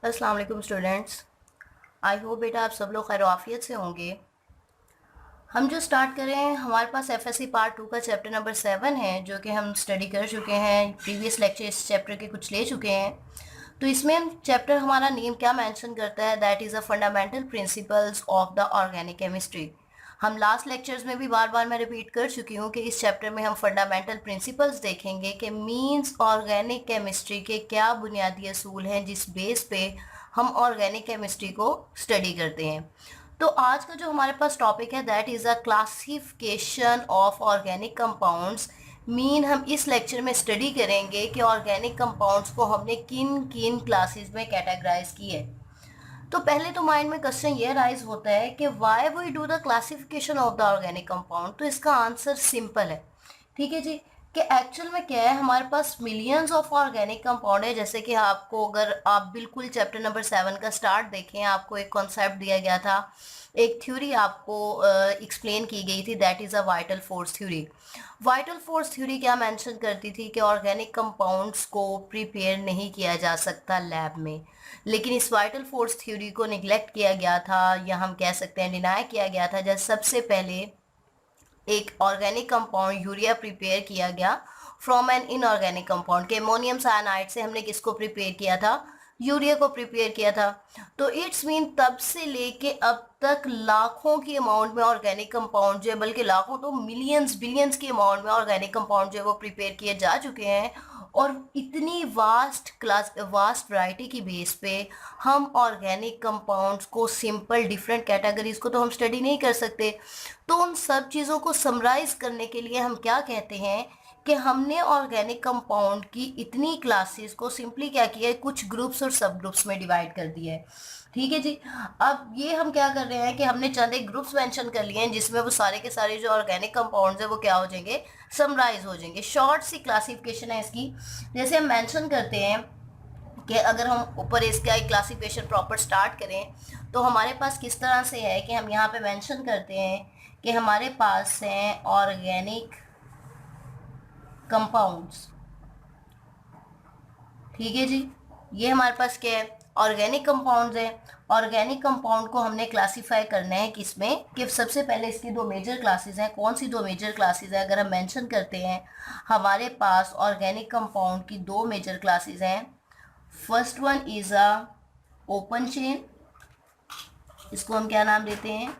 अस्सलाम वालेकुम students. I hope बेटा आप सब लोग खैर आफियत से होंगे। हम जो स्टार्ट कर रहे हैं, हमारे पास एफएससी पार्ट 2 का चैप्टर नंबर 7 है, जो कि हम स्टडी कर चुके हैं। प्रीवियस लेक्चर इस चैप्टर के कुछ ले चुके हैं। तो इसमें हम चैप्टर, हमारा नेम क्या मेंशन करता है, that is a fundamental principles of the organic chemistry. हम लास्ट लेक्चर्स में भी बार बार मैं रिपीट कर चुकी हूँ कि इस चैप्टर में हम फंडामेंटल प्रिंसिपल्स देखेंगे कि मींस ऑर्गेनिक केमिस्ट्री के क्या बुनियादी असूल हैं जिस बेस पे हम ऑर्गेनिक केमिस्ट्री को स्टडी करते हैं। तो आज का जो हमारे पास टॉपिक है that is a classification of organic compounds. हम इस लेक्चर में स्टडी करेंगे कि ऑर्गेनिक कंपाउंड्स को हमने किन किन क्लासेस में कैटेगराइज की है। तो पहले तो माइंड में क्वेश्चन ये राइज होता है कि why we do the classification of the organic compound. तो इसका आंसर सिंपल है, ठीक है जी, कि एक्चुअल में क्या है, हमारे पास मिलियंस ऑफ ऑर्गेनिक कंपाउंड है। जैसे कि आपको, अगर आप बिल्कुल चैप्टर नंबर 7 का स्टार्ट देखें, आपको एक कॉन्सेप्ट दिया गया था, एक थ्योरी आपको एक्सप्लेन की गई थी, that is a vital force theory. Vital force theory क्या मेंशन करती थी कि ऑर्गेनिक कंपाउंड्स को प्रिपेयर नहीं किया जा सकता लैब में, लेकिन इस वाइटल फोर्स थ्योरी को निगलेक्ट किया गया था, या हम कह सकते हैं डिनाई किया गया था, जब सबसे पहले एक ऑर्गेनिक कंपाउंड यूरिया प्रिपेयर किया गया फ्रॉम एन इनऑर्गेनिक कंपाउंड के अमोनियम साइनाइड से। हमने किसको प्रिपेयर किया था? यूरिया को प्रिपेयर किया था। तो इट्स मीन तब से लेके अब तक लाखों की अमाउंट में ऑर्गेनिक कंपाउंड जो है, बल्कि लाखों तो मिलियंस बिलियंस की अमाउंट में ऑर्गेनिक कंपाउंड जो है वो प्रिपेयर किए जा चुके हैं। और इतनी वास्ट वैरायटी की बेस पे हम ऑर्गेनिक कंपाउंड्स को सिंपल डिफरेंट कैटेगरीज को तो हम स्टडी नहीं कर सकते। तो उन सब चीज़ों को समराइज करने के लिए हम क्या कहते हैं कि हमने ऑर्गेनिक कंपाउंड की इतनी क्लासेस को सिंपली क्या किया है, कुछ ग्रुप्स और सब ग्रुप्स में डिवाइड कर दिया है। ठीक है जी। अब ये हम क्या कर रहे हैं कि हमने चंद एक ग्रुप्स मेंशन कर लिए हैं जिसमें वो सारे के सारे जो ऑर्गेनिक कंपाउंड्स है वो क्या हो जाएंगे, समराइज हो जाएंगे। शॉर्ट सी क्लासिफिकेशन है इसकी। जैसे हम मेंशन करते हैं कि अगर हम ऊपर इसका एक क्लासिफिकेशन प्रॉपर स्टार्ट करें, तो हमारे पास किस तरह से है कि हम यहाँ पे मेंशन करते हैं कि हमारे पास हैं ऑर्गेनिक कंपाउंड्स। ठीक है जी, ये हमारे पास क्या है, ऑर्गेनिक कंपाउंड्स है। ऑर्गेनिक कंपाउंड को हमने क्लासिफाई करना है किसमें, कि सबसे पहले इसकी दो मेजर क्लासेस हैं। कौन सी दो मेजर क्लासेस हैं? अगर हम मेंशन करते हैं, हमारे पास ऑर्गेनिक कंपाउंड की दो मेजर क्लासेस हैं। First one is a open chain, इसको हम क्या नाम देते हैं,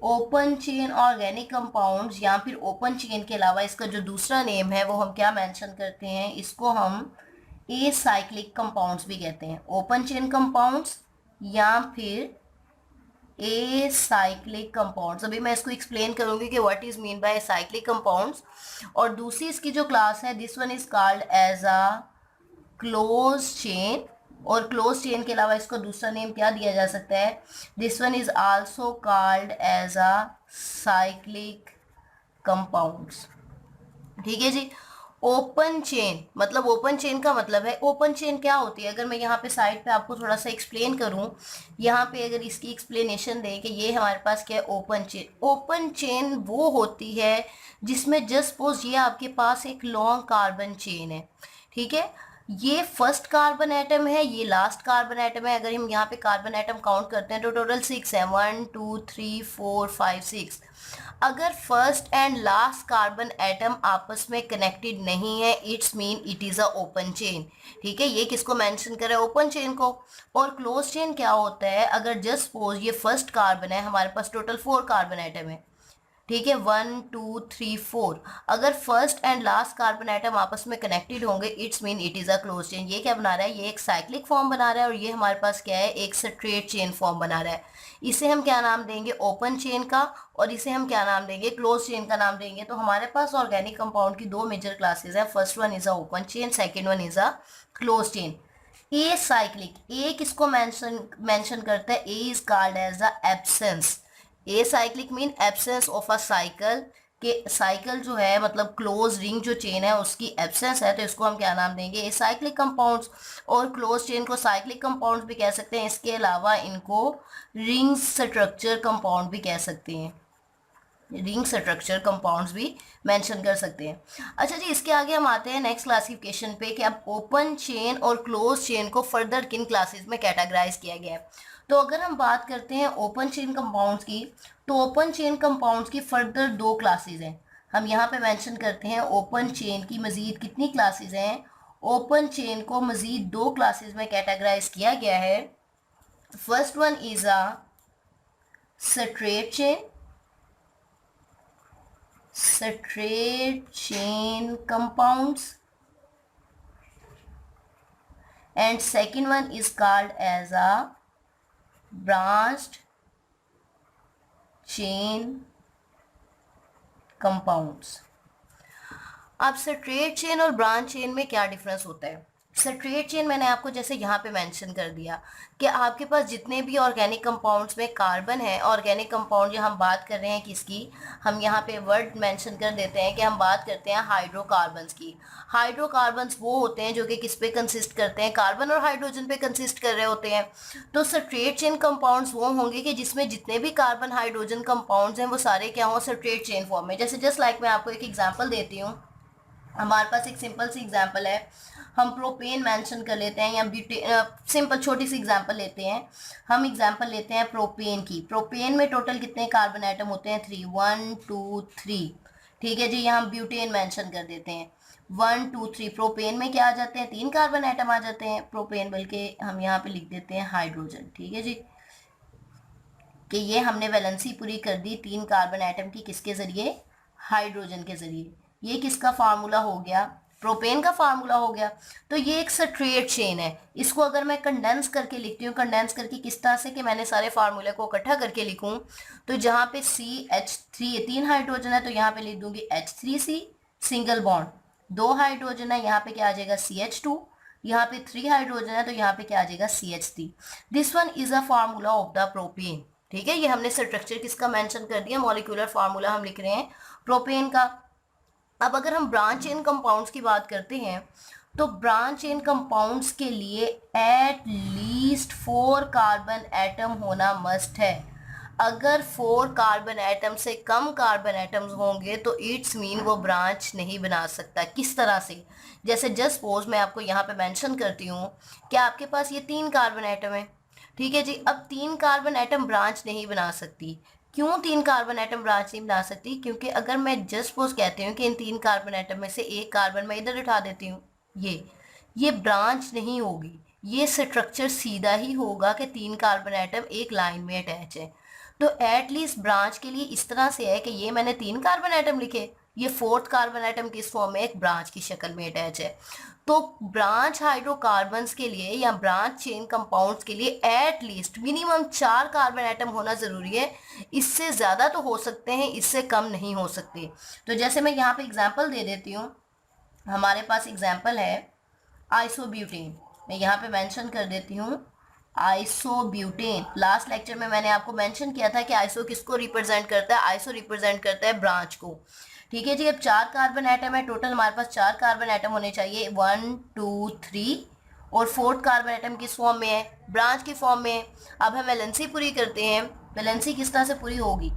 ओपन चेन ऑर्गेनिक कंपाउंड्स, या फिर ओपन चेन के अलावा इसका जो दूसरा नेम है वो हम क्या मेंशन करते हैं, इसको हम ए साइक्लिक कंपाउंड्स भी कहते हैं। ओपन चेन कंपाउंड्स या फिर ए साइक्लिक कंपाउंड्स। अभी मैं इसको एक्सप्लेन करूंगी कि what is mean by cyclic compounds. और दूसरी इसकी जो क्लास है, this one is called as a close chain. और क्लोज चेन के अलावा इसको दूसरा नेम क्या दिया जा सकता है, this one is also called as a cyclic compounds. ठीक है जी। ओपन चेन मतलब, ओपन चेन का मतलब है, ओपन चेन क्या होती है, अगर मैं यहाँ पे साइड पे आपको थोड़ा सा एक्सप्लेन करूँ, यहाँ पे अगर इसकी एक्सप्लेनेशन दें कि ये हमारे पास क्या है, ओपन चेन। ओपन चेन वो होती है जिसमें जस्ट सपोज ये आपके पास एक लॉन्ग कार्बन चेन है, ठीक है, ये फर्स्ट कार्बन एटम है, ये लास्ट कार्बन एटम है। अगर हम यहाँ पे कार्बन एटम काउंट करते हैं तो टोटल 6 है, 1 2 3 4 5 6। अगर first and last carbon atom आपस में कनेक्टेड नहीं है, it's mean it is a open chain. ठीक है, ये किसको मेंशन कर रहा है, ओपन चेन को। और क्लोज चेन क्या होता है, अगर जस्ट सपोज ये फर्स्ट कार्बन है, हमारे पास टोटल 4 कार्बन एटम है, ठीक है, 1 2 3 4। अगर first and last carbon atom आपस में कनेक्टेड होंगे, it's mean it is a close chain. ये क्या बना रहा है, ये एक साइक्लिक फॉर्म बना रहा है, और ये हमारे पास क्या है, एक स्ट्रेट चेन फॉर्म बना रहा है। इसे हम क्या नाम देंगे, ओपन चेन का, और इसे हम क्या नाम देंगे, क्लोज चेन का नाम देंगे। तो हमारे पास ऑर्गेनिक कंपाउंड की दो मेजर क्लासेस है, first one is a open chain, second one is a close chain. Acyclic, a किसको मेंशन करता है, a is called as the absence. Acyclic mean absence of a cycle, के cycle जो है मतलब close ring जो chain है उसकी एब्सेंस है, तो इसको हम क्या नाम देंगे, ए साइक्लिक कंपाउंड्स। और क्लोज चेन को साइक्लिक कंपाउंड्स भी कह सकते हैं, इसके अलावा इनको रिंग स्ट्रक्चर कंपाउंड भी कह सकते हैं। रिंग स्ट्रक्चर कंपाउंड्स भी मेंशन कर सकते हैं। अच्छा जी, इसके आगे हम आते हैं नेक्स्ट क्लासिफिकेशन पे कि अब ओपन चेन और क्लोज चेन को फर्दर किन क्लासेस में कैटेगराइज किया गया है। तो अगर हम बात करते हैं ओपन चेन कंपाउंड्स की, तो ओपन चेन कंपाउंड्स की फर्दर दो क्लासेस हैं। हम यहाँ पे मेंशन करते हैं ओपन चेन की मजीद कितनी क्लासेस हैं। ओपन चेन को मजीद दो क्लासेस में कैटेगराइज किया गया है। First one is a straight chain, straight chain compounds, and second one is called as a branched chain compounds। अब स्ट्रेट चेन और ब्रांच चेन में क्या डिफरेंस होता है। स्ट्रेट चेन मैंने आपको जैसे यहाँ पे मेंशन कर दिया कि आपके पास जितने भी ऑर्गेनिक कंपाउंड्स में कार्बन है, ऑर्गेनिक कंपाउंड जो हम बात कर रहे हैं किसकी, हम यहाँ पे वर्ड मेंशन कर देते हैं कि हम बात करते हैं हाइड्रोकार्बन्स की। हाइड्रोकार्बन्स वो होते हैं जो कि किस पे कंसिस्ट करते हैं, कार्बन और हाइड्रोजन पे कंसिस्ट कर रहे होते हैं। तो स्ट्रेट चेन कंपाउंड्स वो होंगे कि जिसमें जितने भी कार्बन हाइड्रोजन कंपाउंड्स हैं वो सारे क्या हों, स्ट्रेट चेन फॉर्म में। जैसे जस्ट लाइक मैं आपको एक एग्जाम्पल देती हूँ। हमारे पास एक सिंपल सी एग्जांपल है, हम प्रोपेन मेंशन कर लेते हैं या ब्यूटेन, सिंपल छोटी सी एग्जांपल लेते हैं। हम एग्जांपल लेते हैं प्रोपेन की। प्रोपेन में टोटल कितने कार्बन आइटम होते हैं, 3, 1 2 3। ठीक है जी, यहाँ हम ब्यूटेन मेंशन कर देते हैं 1 2 3। प्रोपेन में क्या आ जाते हैं, 3 कार्बन आइटम आ जाते हैं प्रोपेन, बल्कि हम यहाँ पे लिख देते हैं हाइड्रोजन। ठीक है जी, कि ये हमने वैलेंसी पूरी कर दी 3 कार्बन आइटम की, किसके जरिए, हाइड्रोजन के जरिए। ये किसका फार्मूला हो गया, प्रोपेन का फार्मूला हो गया। तो ये एक स्ट्रेट चेन है। इसको अगर मैं कंडेंस करके लिखती हूँ, कंडेंस करके किस तरह से कि मैंने सारे फार्मूले को इकट्ठा करके लिखूँ, तो जहाँ पे CH3 3 हाइड्रोजन है तो यहाँ पे लिख दूंगी H3C सिंगल बॉन्ड, 2 हाइड्रोजन है यहाँ पे क्या आ जाएगा CH2, यहाँ पे 3 हाइड्रोजन है तो यहाँ पे क्या आ जाएगा CH3। This one is a formula of the propane. ठीक है, ये हमने स्ट्रक्चर किसका मेंशन कर दिया, मॉलिक्यूलर फार्मूला हम लिख रहे हैं प्रोपेन का। अब अगर हम ब्रांच चेन कंपाउंड्स की बात करते हैं, तो ब्रांच चेन कंपाउंड्स के लिए एट लीस्ट 4 कार्बन एटम होना मस्ट है। अगर 4 कार्बन एटम से कम कार्बन एटम्स होंगे तो इट्स मीन वो ब्रांच नहीं बना सकता। किस तरह से, जैसे जस्ट सपोज मैं आपको यहाँ पे मेंशन करती हूँ कि आपके पास ये 3 कार्बन एटम है। ठीक है जी, अब 3 कार्बन एटम ब्रांच नहीं बना सकती। क्यों 3 कार्बन एटम ब्रांच नहीं बना सकती, क्योंकि अगर मैं जस्ट सपोज कहती हूँ कि इन 3 कार्बन एटम में से एक कार्बन मैं इधर उठा देती हूँ, ये ब्रांच नहीं होगी, ये स्ट्रक्चर सीधा ही होगा कि 3 कार्बन एटम एक लाइन में अटैच है। तो एटलीस्ट ब्रांच के लिए इस तरह से है कि ये मैंने 3 कार्बन एटम लिखे, ये 4th कार्बन एटम किस फॉर्म में, एक ब्रांच की शक्ल में अटैच है। तो ब्रांच हाइड्रोकार्बन्स के लिए या ब्रांच चेन कंपाउंड्स के लिए at least minimum 4 carbon atom होना ज़रूरी है। इससे ज़्यादा तो हो सकते हैं, इससे कम नहीं हो सकते। तो जैसे मैं यहाँ पे एग्जांपल दे देती हूँ, हमारे पास एग्जांपल है आइसोब्यूटेन। मैं यहाँ पे मेंशन कर देती हूँ आइसोब्यूटेन। लास्ट लेक्चर में मैंने आपको मेंशन किया था कि आइसो किसको रिप्रेजेंट करता है, आइसो रिप्रेजेंट करता है ब्रांच को। ठीक है जी, अब 4 कार्बन एटम है टोटल, हमारे पास 4 कार्बन एटम होने चाहिए 1 2 3, और 4th कार्बन एटम किस फॉर्म में है, ब्रांच की फॉर्म में है। अब हम वैलेंसी पूरी करते हैं। वैलेंसी किस तरह से पूरी होगी,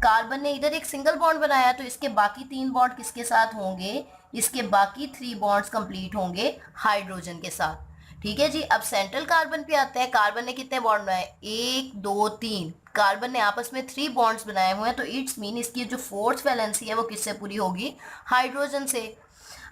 कार्बन ने इधर एक सिंगल बॉन्ड बनाया तो इसके बाकी 3 बॉन्ड किसके साथ होंगे, इसके बाकी 3 बॉन्ड्स कंप्लीट होंगे हाइड्रोजन के साथ। ठीक है जी, अब सेंट्रल कार्बन पे आते हैं। कार्बन ने कितने बॉन्ड बनाए, 1 2 3, कार्बन ने आपस में 3 बॉन्ड्स बनाए हुए हैं, तो इट्स मीन इसकी जो 4th वैलेंसी है वो किससे पूरी होगी, हाइड्रोजन से।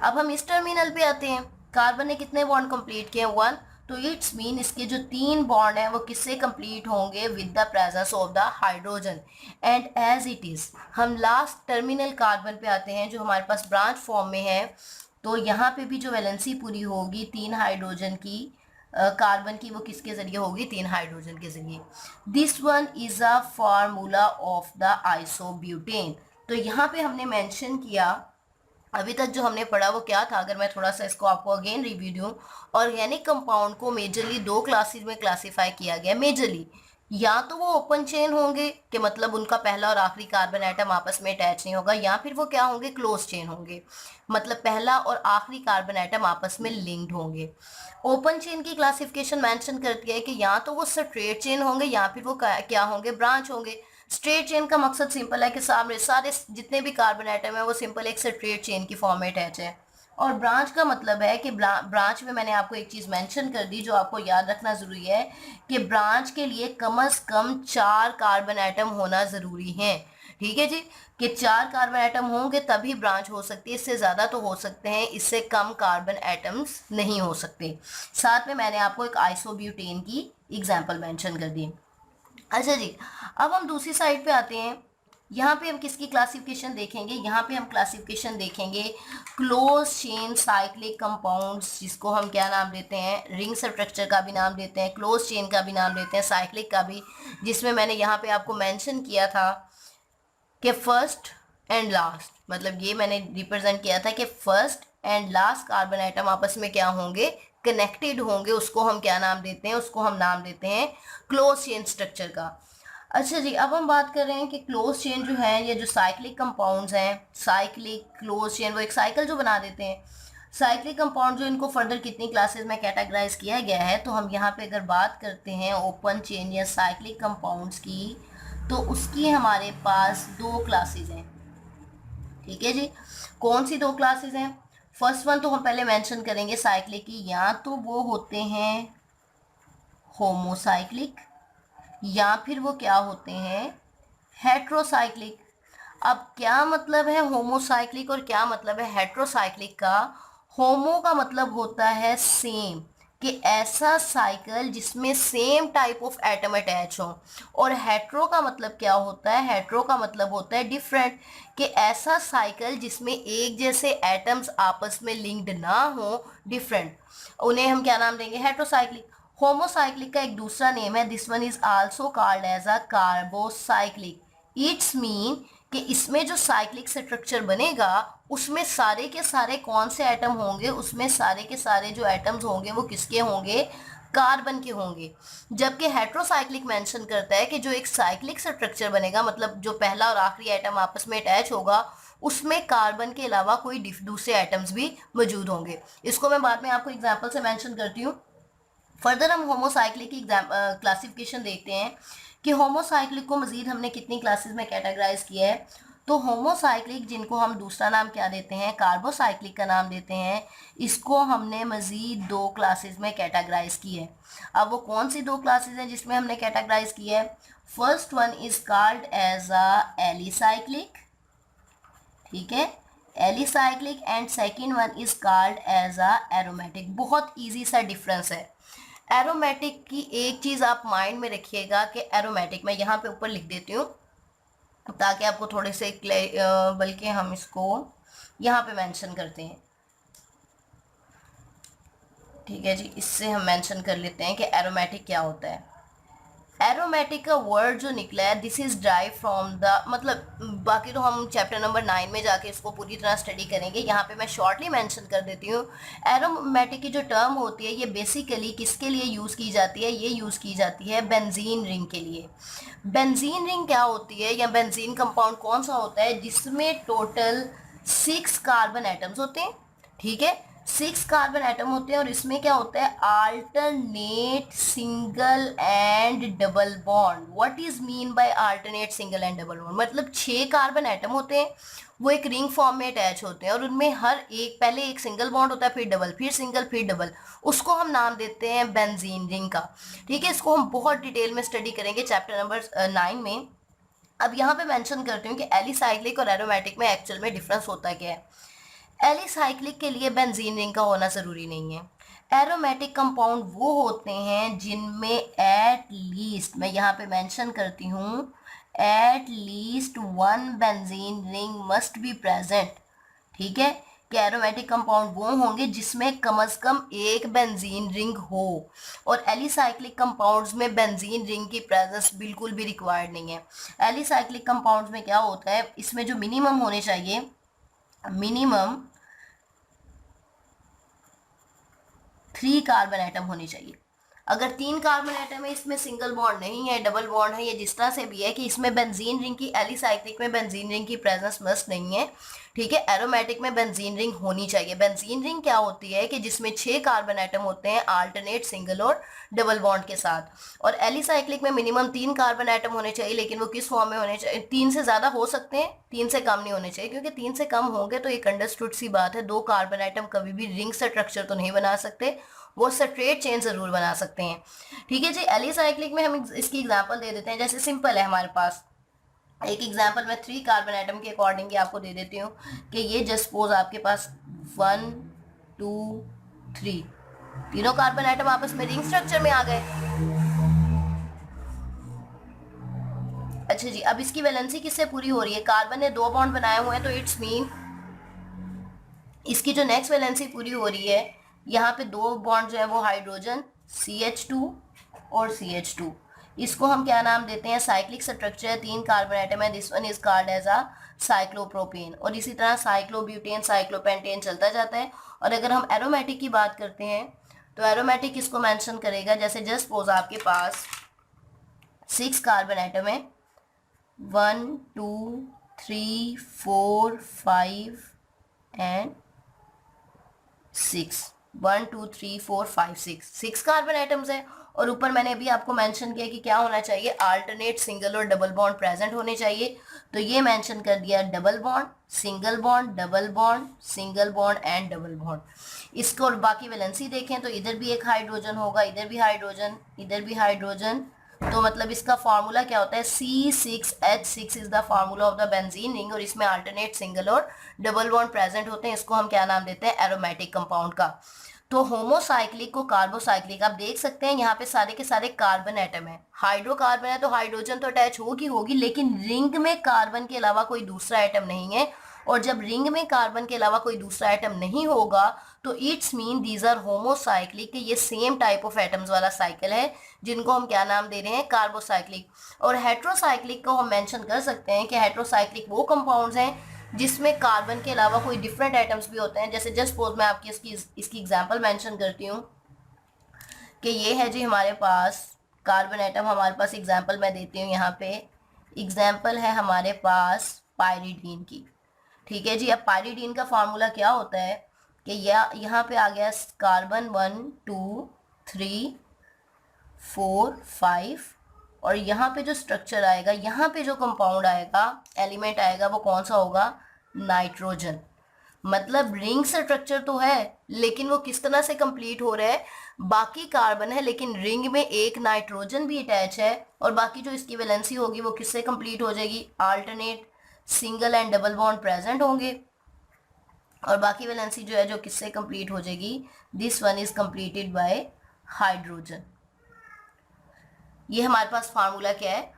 अब हम इस टर्मिनल पे आते हैं, कार्बन ने कितने बॉन्ड कंप्लीट किए, 1, तो इट्स मीन इसके जो 3 बॉन्ड हैं वो किससे कंप्लीट होंगे, with the presence of the hydrogen. And as it is हम लास्ट टर्मिनल कार्बन पे आते हैं जो हमारे पास ब्रांच फॉर्म में है, तो यहाँ पे भी जो वैलेंसी पूरी होगी 3 हाइड्रोजन की, कार्बन की, वो किसके जरिए होगी, 3 हाइड्रोजन के जरिए। This one is a formula of the isobutane. तो यहाँ पे हमने मेंशन किया, अभी तक जो हमने पढ़ा वो क्या था, अगर मैं थोड़ा सा इसको आपको अगेन रिव्यू दूं, ऑर्गेनिक कंपाउंड को मेजरली 2 क्लासेस में क्लासिफाई किया गया। मेजरली या तो वो ओपन चेन होंगे कि मतलब उनका पहला और आखिरी कार्बन एटम आपस में अटैच नहीं होगा, या फिर वो क्या होंगे, क्लोज चेन होंगे, मतलब पहला और आखिरी कार्बन एटम आपस में लिंक्ड होंगे। ओपन चेन की क्लासिफिकेशन मेंशन करती है कि या तो वो स्ट्रेट चेन होंगे या फिर वो क्या होंगे, ब्रांच होंगे। स्ट्रेट चेन का मकसद सिंपल है कि सामने सारे जितने भी कार्बन एटम है वो सिंपल एक स्ट्रेट चेन की फॉर्म में अटैच है। और ब्रांच का मतलब है कि ब्रांच में मैंने आपको एक चीज़ मेंशन कर दी जो आपको याद रखना ज़रूरी है कि ब्रांच के लिए कम से कम 4 कार्बन एटम होना ज़रूरी है। ठीक है जी, कि 4 कार्बन एटम होंगे तभी ब्रांच हो सकती है, इससे ज़्यादा तो हो सकते हैं, इससे कम कार्बन एटम्स नहीं हो सकते। साथ में मैंने आपको एक आइसोब्यूटेन की एग्जाम्पल मेंशन कर दी। अच्छा जी, अब हम दूसरी साइड पे आते हैं। यहाँ पे हम किसकी क्लासिफिकेशन देखेंगे? यहाँ पे हम क्लासिफिकेशन देखेंगे क्लोज चेन साइक्लिक कंपाउंड्स, जिसको हम क्या नाम देते हैं, रिंग स्ट्रक्चर का भी नाम देते हैं, क्लोज चेन का भी नाम देते हैं, साइक्लिक का भी, जिसमें मैंने यहाँ पे आपको मेंशन किया था कि फर्स्ट एंड लास्ट, मतलब ये मैंने रिप्रेजेंट किया था कि first and last carbon atom आपस में क्या होंगे, कनेक्टेड होंगे। उसको हम क्या नाम देते हैं? उसको हम नाम देते हैं क्लोज चेन स्ट्रक्चर का। अच्छा जी, अब हम बात कर रहे हैं कि क्लोज चेन जो है, ये जो साइक्लिक कंपाउंड्स हैं, साइक्लिक क्लोज चेन, वो एक साइकिल जो बना देते हैं। साइक्लिक कंपाउंड जो, इनको फर्दर कितनी क्लासेस में कैटेगराइज किया गया है, तो हम यहाँ पे अगर बात करते हैं ओपन चेन या साइक्लिक कंपाउंड्स की, तो उसकी हमारे पास 2 क्लासेस हैं। ठीक है जी, कौन सी 2 क्लासेस हैं? फर्स्ट वन तो हम पहले मेंशन करेंगे साइक्लिक की, या तो वो होते हैं होमोसाइक्लिक या फिर वो क्या होते हैं, हेट्रोसाइक्लिक। अब क्या मतलब है होमोसाइक्लिक और क्या मतलब है हेट्रोसाइक्लिक का? होमो का मतलब होता है सेम, कि ऐसा साइकिल जिसमें same type of atom attach हो। और हेट्रो का मतलब क्या होता है? हेट्रो का मतलब होता है डिफरेंट, कि ऐसा साइकिल जिसमें एक जैसे एटम्स आपस में लिंक्ड ना हो, डिफरेंट, उन्हें हम क्या नाम देंगे? हेट्रोसाइक्लिक। होमोसाइक्लिक का एक दूसरा नेम है, this one is also called as a carbocyclic. It's mean कि इसमें जो साइक्लिक स्ट्रक्चर बनेगा उसमें सारे के सारे कौन से एटम होंगे? उसमें सारे के सारे जो एटम्स होंगे वो किसके होंगे? कार्बन के होंगे। जबकि हेट्रोसाइक्लिक मेंशन करता है कि जो एक साइक्लिक स्ट्रक्चर बनेगा, मतलब जो पहला और आखिरी एटम आपस में अटैच होगा, उसमें कार्बन के अलावा कोई दूसरे एटम्स भी मौजूद होंगे। इसको मैं बाद में आपको एग्जाम्पल से मेंशन करती हूँ। फर्दर हम होमोसाइक्लिक की क्लासिफिकेशन देखते हैं कि होमोसाइक्लिक को मजीद हमने कितनी क्लासेस में कैटेगराइज किया है। तो होमोसाइक्लिक, जिनको हम दूसरा नाम क्या देते हैं, कार्बोसाइक्लिक का नाम देते हैं, इसको हमने मजीद 2 क्लासेस में कैटेगराइज की है। अब वो कौन सी 2 क्लासेस हैं जिसमें हमने कैटेगराइज किया है? First one is called as a alicyclic, ठीक है, alicyclic, and second one is called as a aromatic. बहुत ईजी सा डिफरेंस है। एरोमेटिक की एक चीज़ आप माइंड में रखिएगा कि एरोमेटिक, मैं यहाँ पे ऊपर लिख देती हूँ ताकि आपको थोड़े से बल्कि हम इसको यहाँ पे मेंशन करते हैं। ठीक है जी, इससे हम मेंशन कर लेते हैं कि एरोमेटिक क्या होता है। एरोमेटिक का वर्ड जो निकला है, this is drive from the, मतलब बाकी तो हम चैप्टर नंबर 9 में जाके इसको पूरी तरह स्टडी करेंगे, यहाँ पे मैं शॉर्टली मेंशन कर देती हूँ। एरोमेटिक की जो टर्म होती है, ये बेसिकली किसके लिए यूज़ की जाती है? ये यूज़ की जाती है बेंजीन रिंग के लिए। बेंजीन रिंग क्या होती है, या बेंजीन कंपाउंड कौन सा होता है जिसमें टोटल 6 कार्बन एटम्स होते हैं। ठीक है, 6 कार्बन एटम होते हैं, और इसमें क्या होता है? Alternate single and double bond. What is mean bye alternate single and double bond? मतलब 6 कार्बन एटम होते हैं, वो एक रिंग फॉर्म में अटैच होते हैं, और उनमें हर एक, पहले एक सिंगल बॉन्ड होता है, फिर डबल, फिर सिंगल, फिर डबल। उसको हम नाम देते हैं बेंजीन रिंग का। ठीक है, इसको हम बहुत डिटेल में स्टडी करेंगे चैप्टर नंबर 9 में। अब यहाँ पे मेंशन करती हूँ कि एलिसाइक्लिक और एरोमेटिक में एक्चुअल में डिफरेंस होता क्या है। एलिसाइक्लिक के लिए बेंजीन रिंग का होना ज़रूरी नहीं है। एरोमेटिक कंपाउंड वो होते हैं जिनमें एट लीस्ट, मैं यहाँ पे मेंशन करती हूँ, at least 1 benzene ring must be present. ठीक है, कि एरोमेटिक कंपाउंड वो होंगे जिसमें कम से कम एक बेंजीन रिंग हो, और एलिसाइक्लिक कंपाउंड्स में बेंजीन रिंग की प्रेजेंस बिल्कुल भी रिक्वायर्ड नहीं है। एलिसाइक्लिक कंपाउंड्स में क्या होता है, इसमें जो मिनिमम होने चाहिए, मिनिमम 3 कार्बन एटम होने चाहिए। अगर 3 कार्बन एटम है, इसमें सिंगल बॉन्ड नहीं है, डबल बॉन्ड है, या जिस तरह से भी है कि इसमें बेंजीन रिंग की, एलिसाइक्लिक में बेंजीन रिंग की प्रेजेंस मस्ट नहीं है, ठीक है, एरोमेटिक में बेंजीन रिंग होनी चाहिए। बेंजीन रिंग क्या होती है कि जिसमें 6 कार्बन एटम होते हैं अल्टरनेट सिंगल और डबल बॉन्ड के साथ। और एलिसाइक्लिक में मिनिमम 3 कार्बन एटम होने चाहिए, लेकिन वो किस फॉर्म में होने चाहिए? 3 से ज्यादा हो सकते हैं, 3 से कम नहीं होने चाहिए, क्योंकि 3 से कम होंगे तो एक अंडरस्टूड सी बात है, 2 कार्बन एटम कभी भी रिंग स्ट्रक्चर तो नहीं बना सकते, वो स्ट्रेट चेन जरूर बना सकते हैं। ठीक है जी, एलिसाइक्लिक में हम इसकी एग्जांपल दे देते हैं। जैसे सिंपल है हमारे पास एक एग्जांपल मैं 3 कार्बन एटम के अकॉर्डिंग ही आपको दे देती हूँ कि ये जस्ट सपोज आपके पास 1 2 3 तीनों कार्बन एटम आपस में रिंग स्ट्रक्चर में आ गए। अच्छा जी, अब इसकी वैलेंसी किससे पूरी हो रही है? कार्बन ने 2 बॉन्ड बनाए हुए हैं, तो इट्स मीन इसकी जो नेक्स्ट वैलेंसी पूरी हो रही है, यहाँ पे 2 बॉन्ड जो है वो हाइड्रोजन CH2 और CH2, इसको हम क्या नाम देते हैं? साइक्लिक स्ट्रक्चर है, 3 कार्बन एटम है, this one is called as a cyclopropane. और इसी तरह साइक्लोब्यूटेन, साइक्लोपेंटेन चलता जाता है। और अगर हम एरोमेटिक की बात करते हैं तो एरोमेटिक किसको मेंशन करेगा? जैसे जस्ट सपोज आपके पास 6 कार्बन एटम है, 1 2 3 4 5 एंड 6, 1 2 3 4 5 6 कार्बन एटम्स है। और ऊपर मैंने अभी आपको मेंशन किया कि क्या होना चाहिए? अल्टरनेट सिंगल और डबल बॉन्ड प्रेजेंट होने चाहिए। तो ये मेंशन कर दिया, double bond, single bond, double bond, single bond and double bond. इसको और बाकी वैलेंसी देखें तो इधर भी एक हाइड्रोजन होगा, इधर भी हाइड्रोजन, इधर भी हाइड्रोजन। तो मतलब इसका फार्मूला क्या होता है? C6H6 is the formula of the benzene ring. और इसमें अल्टरनेट सिंगल और डबल बॉन्ड प्रेजेंट होते हैं। इसको हम क्या नाम देते हैं? एरोमेटिक कंपाउंड का। तो होमोसाइक्लिक को कार्बोसाइक्लिक, आप देख सकते हैं यहाँ पे सारे के सारे कार्बन एटम है। हाइड्रोकार्बन है तो हाइड्रोजन तो अटैच होगी, लेकिन रिंग में कार्बन के अलावा कोई दूसरा एटम नहीं है। और जब रिंग में कार्बन के अलावा कोई दूसरा एटम नहीं होगा तो it's mean these are homocyclic, ये सेम टाइप ऑफ एटम्स वाला साइकिल है, जिनको हम क्या नाम दे रहे हैं? कार्बोसाइक्लिक। और हेट्रोसाइक्लिक को हम मेंशन कर सकते हैं कि हेट्रोसाइक्लिक वो कंपाउंड्स हैं जिसमें कार्बन के अलावा कोई डिफरेंट एटम्स भी होते हैं। जैसे जस्ट सपोज मैं आपकी इसकी एग्जांपल मेंशन करती हूँ कि ये है जी हमारे पास कार्बन एटम, हमारे पास एग्जांपल मैं देती हूँ यहाँ पे। एग्जांपल है हमारे पास पायरीडीन की। ठीक है जी, अब पायरीडीन का फार्मूला क्या होता है कि यहाँ पे आ गया कार्बन 1 2 3 4 5, और यहाँ पे जो स्ट्रक्चर आएगा, यहाँ पे जो कंपाउंड आएगा, एलिमेंट आएगा, वो कौन सा होगा? नाइट्रोजन। मतलब रिंग स्ट्रक्चर तो है, लेकिन वो किस तरह से कंप्लीट हो रहा है? बाकी कार्बन है लेकिन रिंग में एक नाइट्रोजन भी अटैच है। और बाकी जो इसकी वैलेंसी होगी वो किससे कंप्लीट हो जाएगी? Alternate single and double bond present होंगे। और बाकी वैलेंसी जो है जो किससे कंप्लीट हो जाएगी? This one is completed by hydrogen. ये हमारे पास फार्मूला क्या है?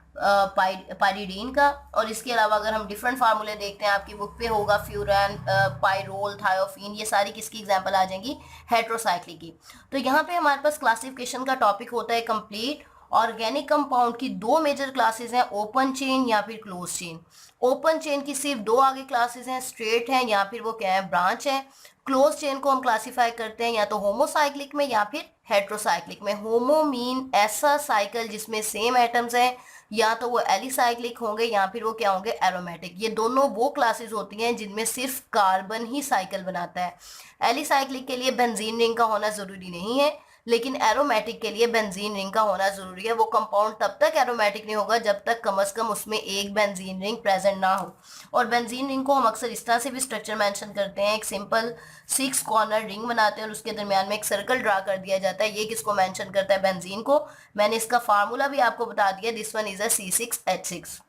पायरीडीन का। और इसके अलावा अगर हम डिफरेंट फार्मूले देखते हैं, आपकी बुक पे होगा फ्यूरान, पायरोल, थायोफीन, ये सारी किसकी एग्जांपल आ जाएंगी? हेट्रोसाइक्लिक की। तो यहाँ पे हमारे पास क्लासिफिकेशन का टॉपिक होता है कंप्लीट। ऑर्गेनिक कंपाउंड की 2 मेजर क्लासेस हैं, ओपन चेन या फिर क्लोज चेन। ओपन चेन की सिर्फ 2 आगे क्लासेस हैं, स्ट्रेट हैं या फिर वो क्या है? ब्रांच है। क्लोज चेन को हम क्लासीफाई करते हैं या तो होमोसाइक्लिक में या फिर हेट्रोसाइक्लिक में। होमो मीन ऐसा साइकिल जिसमें सेम एटम्स हैं, या तो वो एलिसाइक्लिक होंगे या फिर वो क्या होंगे? एरोमेटिक। ये दोनों वो क्लासेस होती हैं जिनमें सिर्फ कार्बन ही साइकिल बनाता है। एलिसाइक्लिक के लिए बेंजीन रिंग का होना जरूरी नहीं है, लेकिन एरोमेटिक के लिए बेंजीन रिंग का होना जरूरी है। वो कंपाउंड तब तक एरोमेटिक नहीं होगा जब तक कम से कम उसमें एक बेंजीन रिंग प्रेजेंट ना हो। और बेंजीन रिंग को हम अक्सर इस तरह से भी स्ट्रक्चर मेंशन करते हैं, एक सिंपल 6 कॉर्नर रिंग बनाते हैं और उसके दरमियान में एक सर्कल ड्रा कर दिया जाता है। ये किसको मेंशन करता है? बेंजीन को। मैंने इसका फार्मूला भी आपको बता दिया, this one is a C6H6।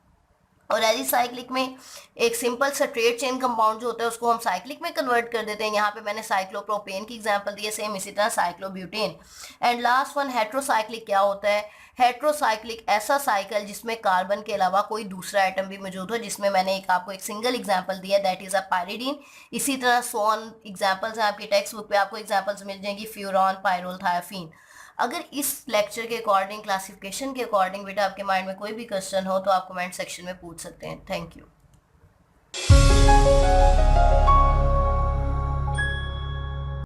और एलिसाइक्लिक में एक सिंपल स्ट्रेट चेन कंपाउंड जो होता है उसको हम साइक्लिक में कन्वर्ट कर देते हैं। यहाँ पे मैंने साइक्लोप्रोपेन की एग्जांपल दी है, सेम इसी तरह cyclobutane. And last one heterocyclic क्या होता है? हेट्रोसाइक्लिक ऐसा साइकिल जिसमें कार्बन के अलावा कोई दूसरा एटम भी मौजूद हो, जिसमें मैंने आपको एक सिंगल एग्जांपल दिया, दैट इज अ पायरीडीन। इसी तरह सोन एग्जांपल्स हैं आपकी टेक्स्ट बुक पे, आपको एग्जांपल्स मिल जाएंगी, फ्यूरॉन, पायरोल, थायोफीन। अगर इस लेक्चर के अकॉर्डिंग, क्लासिफिकेशन के अकॉर्डिंग बेटा आपके माइंड में कोई भी क्वेश्चन हो तो आप कमेंट सेक्शन में पूछ सकते हैं। Thank you.